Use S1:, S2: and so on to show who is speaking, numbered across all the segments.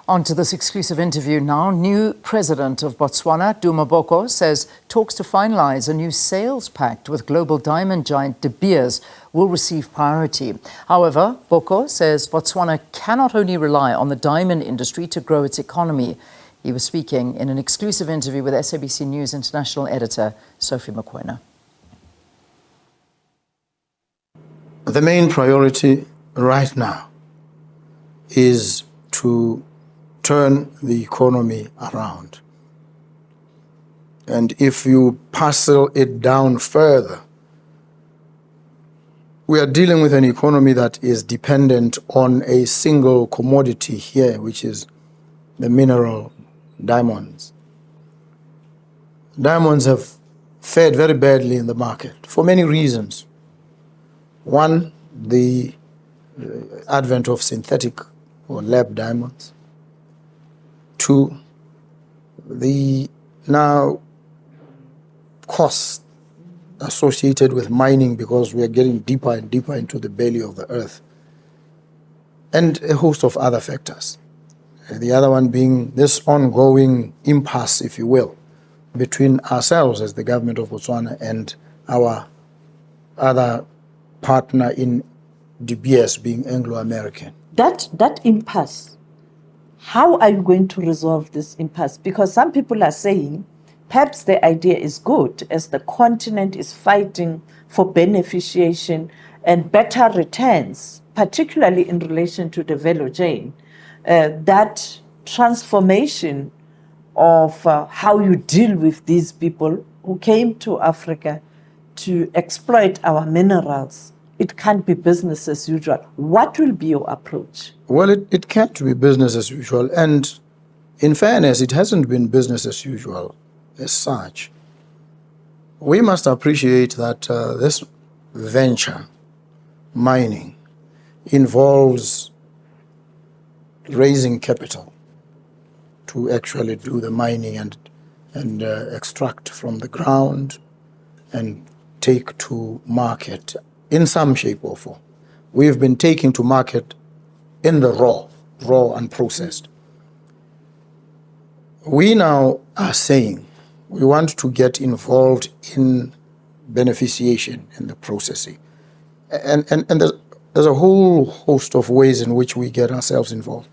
S1: On to this exclusive interview now. New President of Botswana, Duma Boko, says talks to finalise a new sales pact with global diamond giant De Beers will receive priority. However, Boko says Botswana cannot only rely on the diamond industry to grow its economy. He was speaking in an exclusive interview with SABC News international editor Sophie Mokoena.
S2: The main priority right now is to turn the economy around. And if you parcel it down further, we are dealing with an economy that is dependent on a single commodity here, which is the mineral diamonds. Diamonds have fared very badly in the market for many reasons. One, the advent of synthetic or lab diamonds. Two, the now costs associated with mining because we are getting deeper and deeper into the belly of the earth, and a host of other factors. The other one being this ongoing impasse, if you will, between ourselves as the government of Botswana and our other partner in De Beers, being Anglo-American.
S3: That impasse, how are you going to resolve this impasse? Because some people are saying perhaps the idea is good as the continent is fighting for beneficiation and better returns, particularly in relation to the value chain. That transformation of how you deal with these people who came to Africa to exploit our minerals, it can't be business as usual. What will be your approach?
S2: Well, it can't be business as usual. And in fairness, it hasn't been business as usual as such. We must appreciate that this venture, mining, involves raising capital to actually do the mining and extract from the ground and take to market in some shape or form. We've been taking to market in the raw unprocessed. We now are saying we want to get involved in beneficiation in the processing. And there's a whole host of ways in which we get ourselves involved.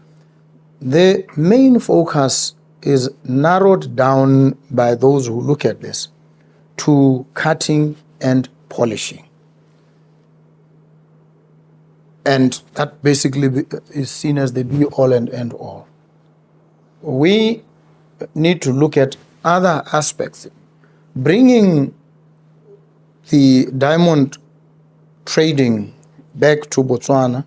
S2: The main focus is narrowed down by those who look at this to cutting and polishing. And that basically is seen as the be-all and end-all. We need to look at other aspects. Bringing the diamond trading back to Botswana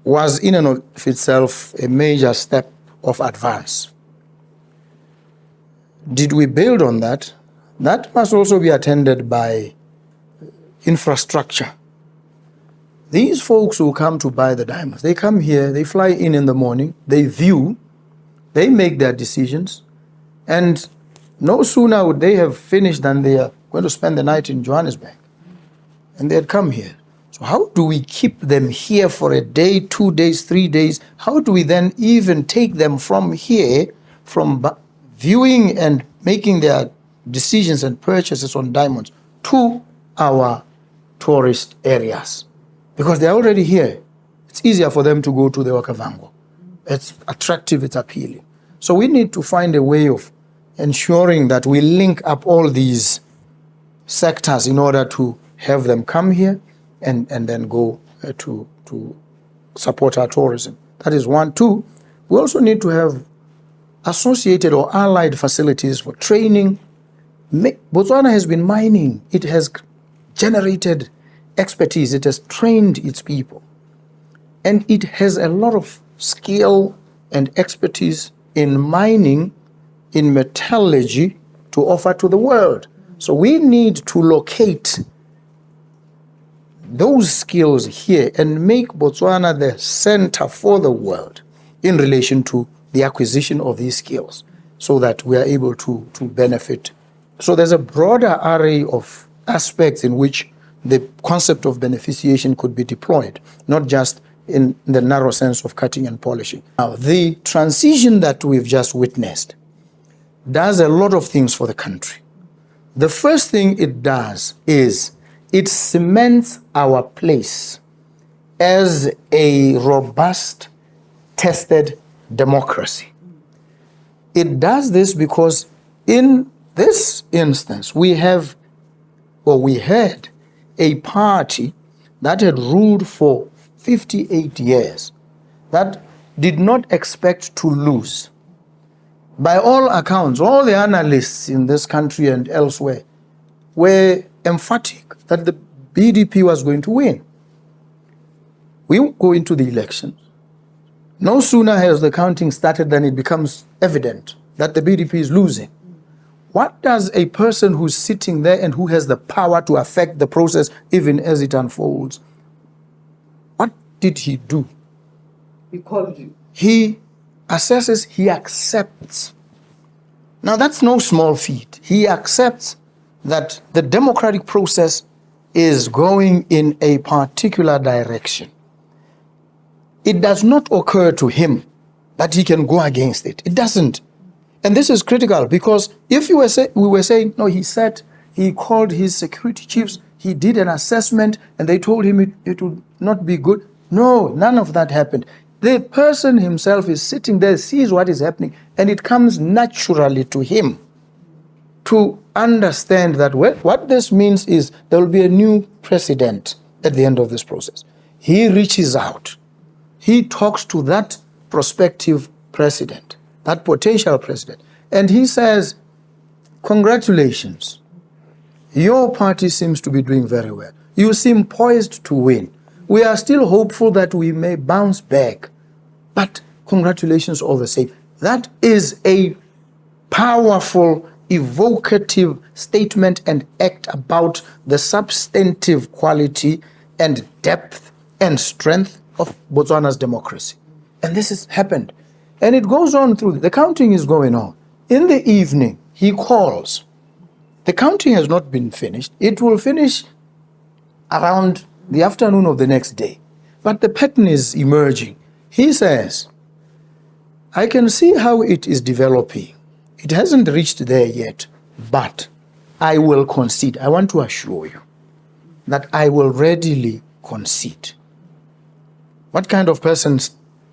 S2: was in and of itself a major step of advance. Did we build on that? That must also be attended by infrastructure. These folks who come to buy the diamonds, they come here, they fly in the morning, they view, they make their decisions, and no sooner would they have finished than they are going to spend the night in Johannesburg. And they'd come here. So how do we keep them here for a day, 2 days, 3 days? How do we then even take them from here, from viewing and making their decisions and purchases on diamonds to our tourist areas? Because they're already here. It's easier for them to go to the Okavango. It's attractive, it's appealing. So we need to find a way of ensuring that we link up all these sectors in order to have them come here and then go to support our tourism. That is one. Two, we also need to have associated or allied facilities for training. Botswana has been mining. It has generated expertise. It has trained its people. And it has a lot of skill and expertise in mining, in metallurgy to offer to the world. So we need to locate those skills here and make Botswana the center for the world in relation to the acquisition of these skills so that we are able to benefit. So there's a broader array of aspects in which the concept of beneficiation could be deployed, not just in the narrow sense of cutting and polishing. Now, the transition that we've just witnessed does a lot of things for the country. The first thing it does is it cements our place as a robust, tested democracy. It does this because in this instance, we had a party that had ruled for 58 years that did not expect to lose. By all accounts, all the analysts in this country and elsewhere were emphatic that the BDP was going to win. We go into the elections. No sooner has the counting started than it becomes evident that the BDP is losing. What does a person who's sitting there and who has the power to affect the process even as it unfolds, what did he do?
S3: He called you.
S2: He assesses, he accepts. Now that's no small feat. He accepts that the democratic process is going in a particular direction. It does not occur to him that he can go against it. It doesn't. And this is critical because if we were saying, no, he called his security chiefs, he did an assessment and they told him it would not be good. No, none of that happened. The person himself is sitting there, sees what is happening, and it comes naturally to him to understand that what this means is there will be a new president at the end of this process. He reaches out. He talks to that prospective president, that potential president, and he says, congratulations, your party seems to be doing very well. You seem poised to win. We are still hopeful that we may bounce back, but congratulations all the same. That is a powerful, evocative statement and act about the substantive quality and depth and strength of Botswana's democracy. And this has happened. And it goes on through, the counting is going on. In the evening, he calls. The counting has not been finished. It will finish around the afternoon of the next day. But the pattern is emerging. He says, I can see how it is developing. It hasn't reached there yet, but I will concede. I want to assure you that I will readily concede. What kind of person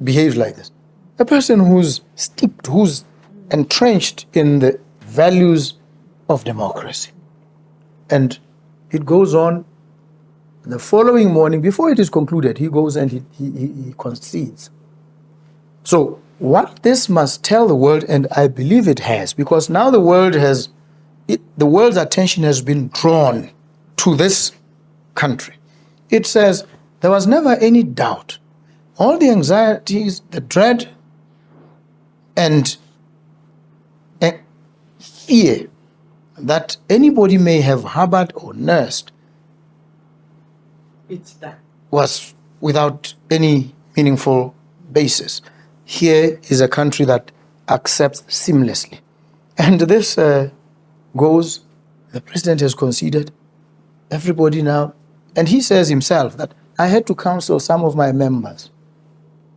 S2: behaves like this? A person who's steeped, who's entrenched in the values of democracy. And it goes on. The following morning, before it is concluded, he goes and he concedes. So what this must tell the world, and I believe it has, because now the world's attention has been drawn to this country. It says there was never any doubt. All the anxieties, the dread, and fear that anybody may have harbored or nursed was without any meaningful basis. Here is a country that accepts seamlessly. And this goes, the president has conceded, everybody now, and he says himself that I had to counsel some of my members.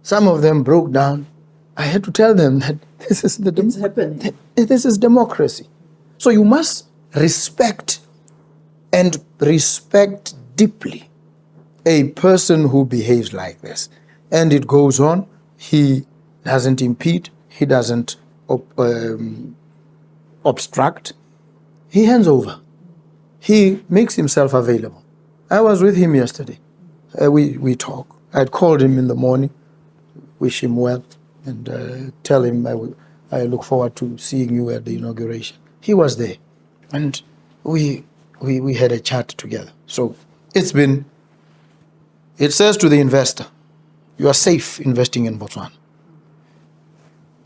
S2: Some of them broke down. I had to tell them that this is happening. This is democracy. So you must respect and respect deeply a person who behaves like this. And it goes on. He doesn't impede. He doesn't obstruct. He hands over. He makes himself available. I was with him yesterday. We talk. I'd called him in the morning, wish him well, and tell him I look forward to seeing you at the inauguration. He was there, and we had a chat together. So it says to the investor, you are safe investing in Botswana.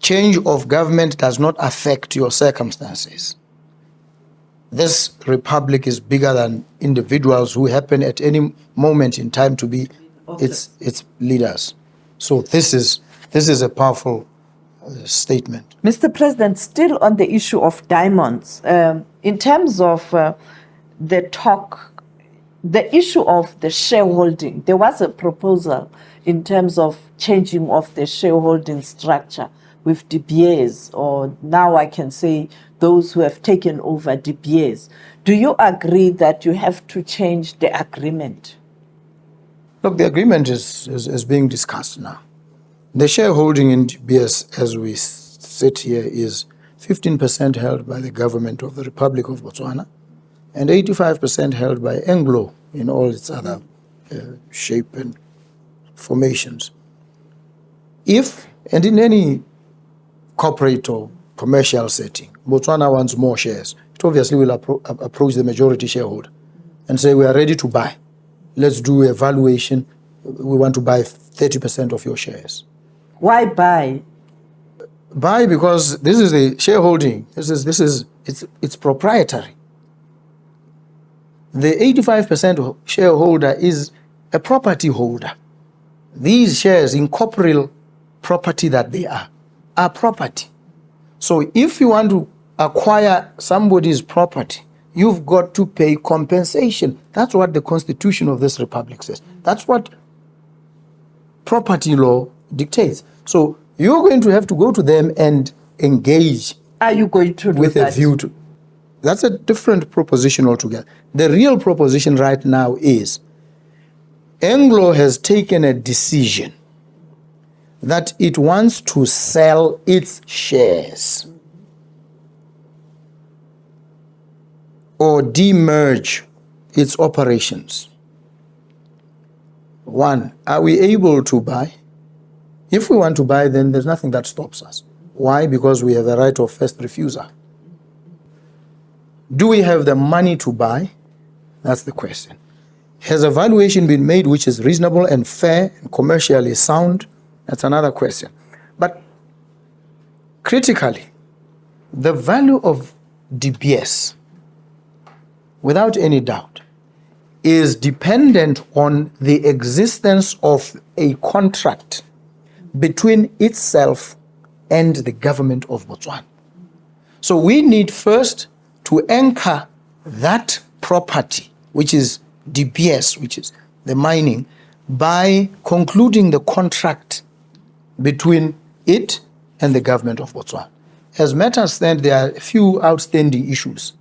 S2: Change of government does not affect your circumstances. This republic is bigger than individuals who happen at any moment in time to be its leaders. So this is a powerful statement.
S3: Mr. President, still on the issue of diamonds, in terms of the talk, the issue of the shareholding, there was a proposal in terms of changing of the shareholding structure with De Beers, or now I can say those who have taken over De Beers. Do you agree that you have to change the agreement?
S2: Look, the agreement is being discussed now. The shareholding in De Beers, as we sit here, is 15% held by the government of the Republic of Botswana and 85% held by Anglo in all its other shape and formations. If, and in any corporate or commercial setting, Botswana wants more shares, it obviously will approach the majority shareholder and say, we are ready to buy. Let's do a valuation. We want to buy 30% of your shares.
S3: Why buy?
S2: Buy because this is the shareholding. It's proprietary. The 85% shareholder is a property holder. These shares, incorporeal property that they are property. So if you want to acquire somebody's property, you've got to pay compensation. That's what the Constitution of this republic says. That's what property law dictates. So you're going to have to go to them and engage.
S3: Are you going to do
S2: with
S3: that?
S2: A view to? That's a different proposition altogether. The real proposition right now is Anglo has taken a decision that it wants to sell its shares or demerge its operations. One, are we able to buy? If we want to buy, then there's nothing that stops us. Why? Because we have a right of first refusal. Do we have the money to buy? That's the question. Has a valuation been made which is reasonable and fair and commercially sound? That's another question. But critically, the value of De Beers, without any doubt, is dependent on the existence of a contract between itself and the government of Botswana. So we need first to anchor that property, which is De Beers, which is the mining, by concluding the contract between it and the government of Botswana. As matters stand, there are a few outstanding issues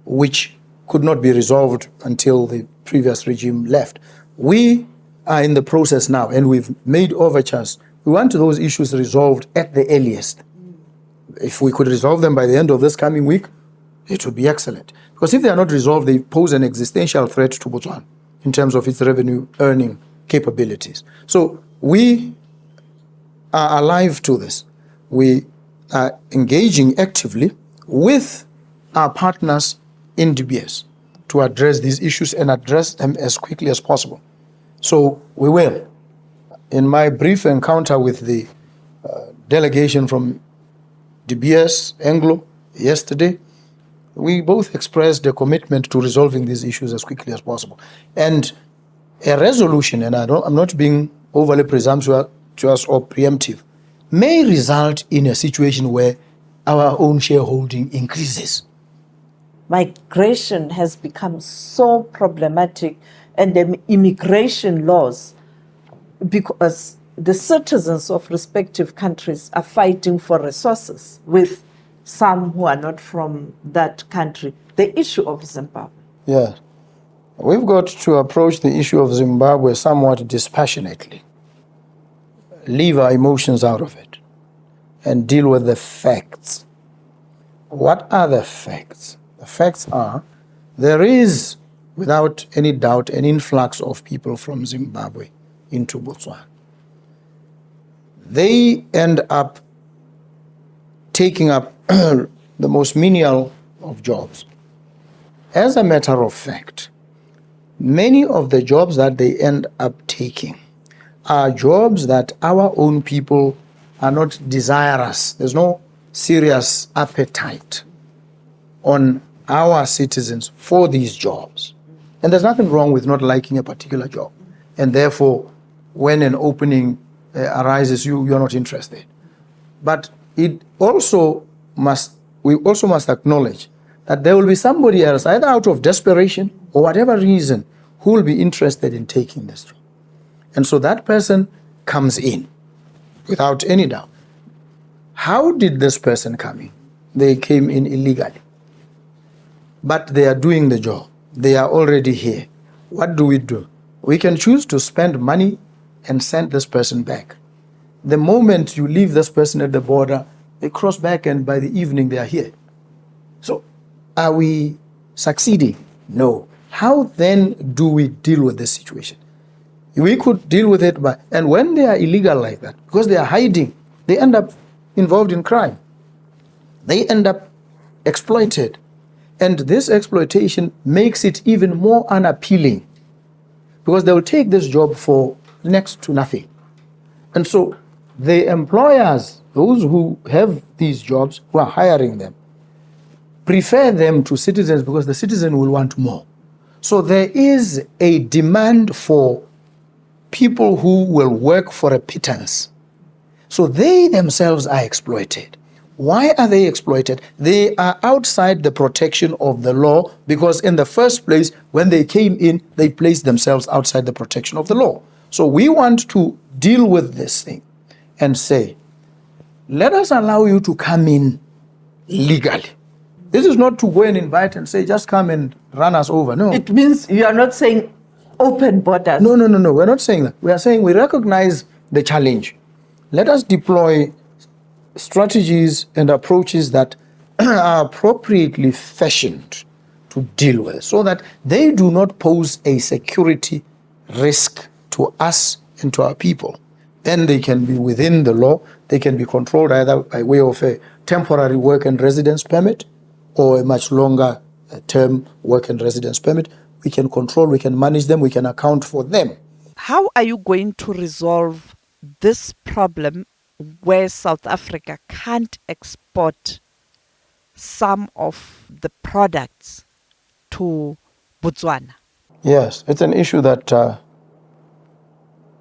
S2: which could not be resolved until the previous regime left. We are in the process now, and we've made overtures. We want those issues resolved at the earliest. If we could resolve them by the end of this coming week, it would be excellent. Because if they are not resolved, they pose an existential threat to Botswana in terms of its revenue earning capabilities. So we are alive to this. We are engaging actively with our partners in De Beers to address these issues and address them as quickly as possible. So we will. In my brief encounter with the delegation from De Beers, Anglo, yesterday, we both expressed a commitment to resolving these issues as quickly as possible. And a resolution, and I'm not being overly presumptuous or preemptive, may result in a situation where our own shareholding increases.
S3: Migration has become so problematic, and the immigration laws, because the citizens of respective countries are fighting for resources with some who are not from that country. The issue of Zimbabwe.
S2: Yeah. We've got to approach the issue of Zimbabwe somewhat dispassionately. Leave our emotions out of it and deal with the facts. What are the facts? The facts are there is, without any doubt, an influx of people from Zimbabwe into Botswana. They end up taking up the most menial of jobs. As a matter of fact, many of the jobs that they end up taking are jobs that our own people are not desirous. There's no serious appetite on our citizens for these jobs. And there's nothing wrong with not liking a particular job. And therefore, when an opening arises, you're not interested. But we also must acknowledge that there will be somebody else, either out of desperation or whatever reason, who will be interested in taking this job. And so that person comes in, without any doubt. How did this person come in? They came in illegally. But they are doing the job. They are already here. What do? We can choose to spend money and send this person back. The moment you leave this person at the border, they cross back and by the evening they are here. So are we succeeding? No. How then do we deal with this situation? We could deal with it and when they are illegal like that, because they are hiding, they end up involved in crime. They end up exploited. And this exploitation makes it even more unappealing because they will take this job for next to nothing. And so the employers, those who have these jobs, who are hiring them, prefer them to citizens because the citizen will want more. So there is a demand for people who will work for a pittance. So they themselves are exploited. Why are they exploited? They are outside the protection of the law because in the first place, when they came in, they placed themselves outside the protection of the law. So we want to deal with this thing and say, let us allow you to come in legally. This is not to go and invite and say, just come and run us over. No.
S3: It means you are not saying open borders.
S2: No. We're not saying that. We are saying we recognize the challenge. Let us deploy strategies and approaches that are appropriately fashioned to deal with it so that they do not pose a security risk to us and to our people. Then they can be within the law. They can be controlled either by way of a temporary work and residence permit or a much longer term work and residence permit. We can control, we can manage them, we can account for them.
S4: How are you going to resolve this problem where South Africa can't export some of the products to Botswana?
S2: Yes, it's an issue that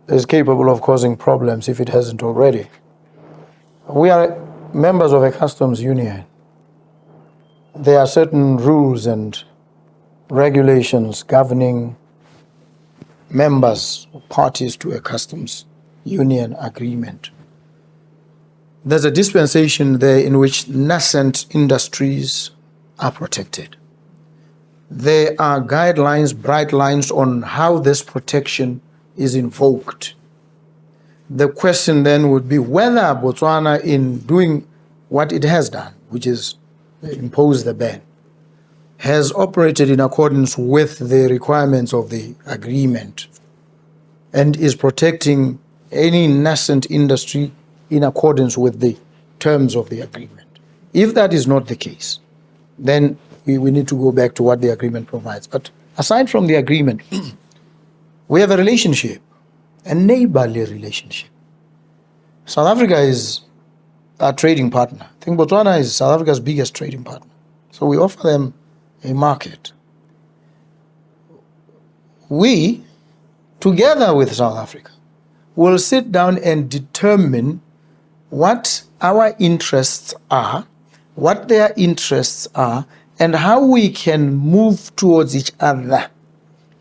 S2: is capable of causing problems if it hasn't already. We are members of a customs union. There are certain rules and regulations governing members or parties to a customs union agreement. There's a dispensation there in which nascent industries are protected. There are guidelines, bright lines on how this protection is invoked. The question then would be whether Botswana, in doing what it has done, which is impose the ban, has operated in accordance with the requirements of the agreement and is protecting any nascent industry in accordance with the terms of the agreement. If that is not the case, then we need to go back to what the agreement provides. But aside from the agreement, we have a relationship, a neighborly relationship. South Africa is our trading partner. I think Botswana is South Africa's biggest trading partner. So we offer them a market. We, together with South Africa, will sit down and determine what our interests are, what their interests are, and how we can move towards each other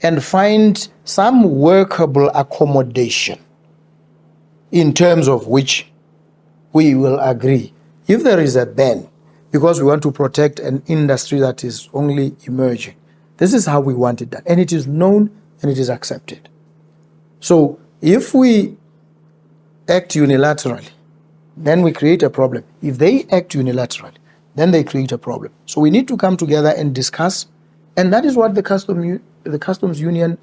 S2: and find some workable accommodation in terms of which we will agree. If there is a ban, because we want to protect an industry that is only emerging, this is how we want it done. And it is known and it is accepted. So if we act unilaterally, then we create a problem. If they act unilaterally, then they create a problem. So we need to come together and discuss, and that is what the customs union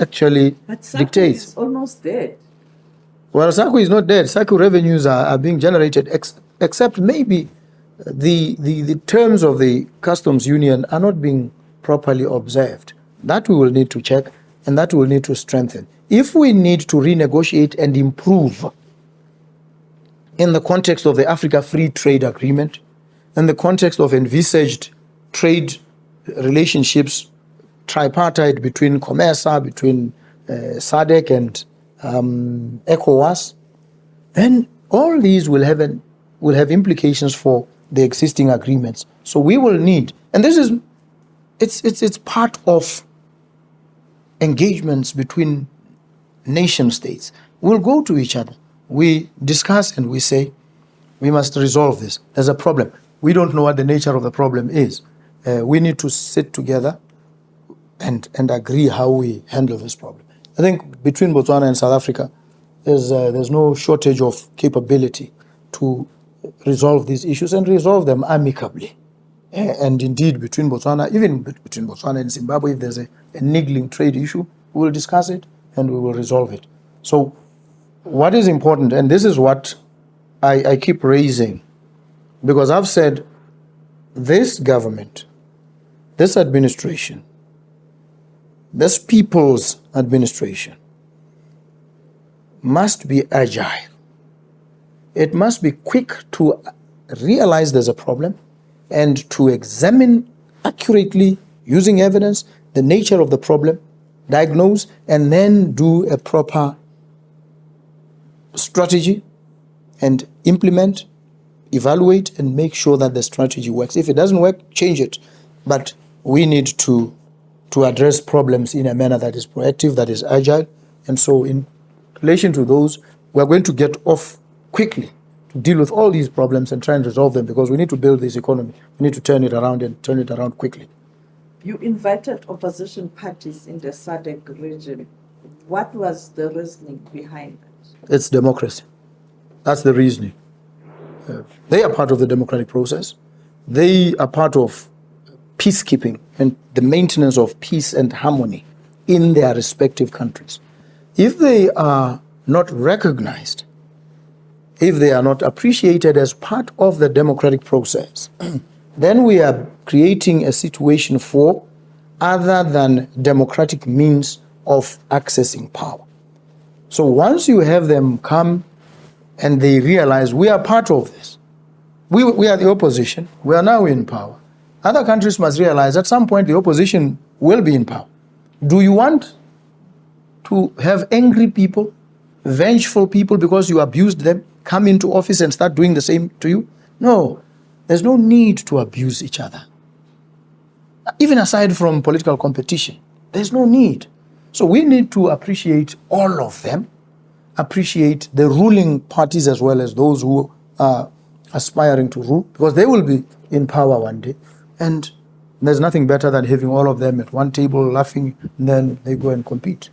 S2: actually dictates.
S3: It's almost dead.
S2: Well, SACU is not dead. SACU revenues are being generated, except maybe the terms of the customs union are not being properly observed. That we will need to check, and that we will need to strengthen. If we need to renegotiate and improve in the context of the Africa Free Trade Agreement, in the context of envisaged trade relationships, tripartite between COMESA, between SADC and ECOWAS, then all these will have implications for the existing agreements. So we will need, and this is, it's part of engagements between nation states. we'll go to each other. We discuss and we say, we must resolve this. There's a problem. We don't know what the nature of the problem is. We need to sit together and agree how we handle this problem. I think between Botswana and South Africa, there's no shortage of capability to resolve these issues and resolve them amicably. And indeed, between Botswana, even between Botswana and Zimbabwe, if there's a niggling trade issue, we will discuss it and we will resolve it. So what is important, and this is what I keep raising, because I've said this government, this administration, this people's administration must be agile. It must be quick to realize there's a problem and to examine accurately, using evidence, the nature of the problem, diagnose, and then do a proper strategy and implement, evaluate, and make sure that the strategy works. If it doesn't work, change it. But we need to address problems in a manner that is proactive, that is agile. And so in relation to those, we're going to get off quickly to deal with all these problems and try and resolve them, because we need to build this economy. We need to turn it around and turn it around quickly.
S3: You invited opposition parties in the SADC region. What was the reasoning behind that?
S2: It's democracy. That's the reasoning. They are part of the democratic process. They are part of peacekeeping and the maintenance of peace and harmony in their respective countries. If they are not recognized, if they are not appreciated as part of the democratic process, then we are creating a situation for other than democratic means of accessing power. So once you have them come and they realize we are part of this, we are the opposition, we are now in power, other countries must realize at some point the opposition will be in power. Do you want to have angry people, vengeful people because you abused them, come into office and start doing the same to you? No, there's no need to abuse each other. Even aside from political competition, there's no need. So we need to appreciate all of them, appreciate the ruling parties as well as those who are aspiring to rule, because they will be in power one day. And there's nothing better than having all of them at one table laughing, and then they go and compete.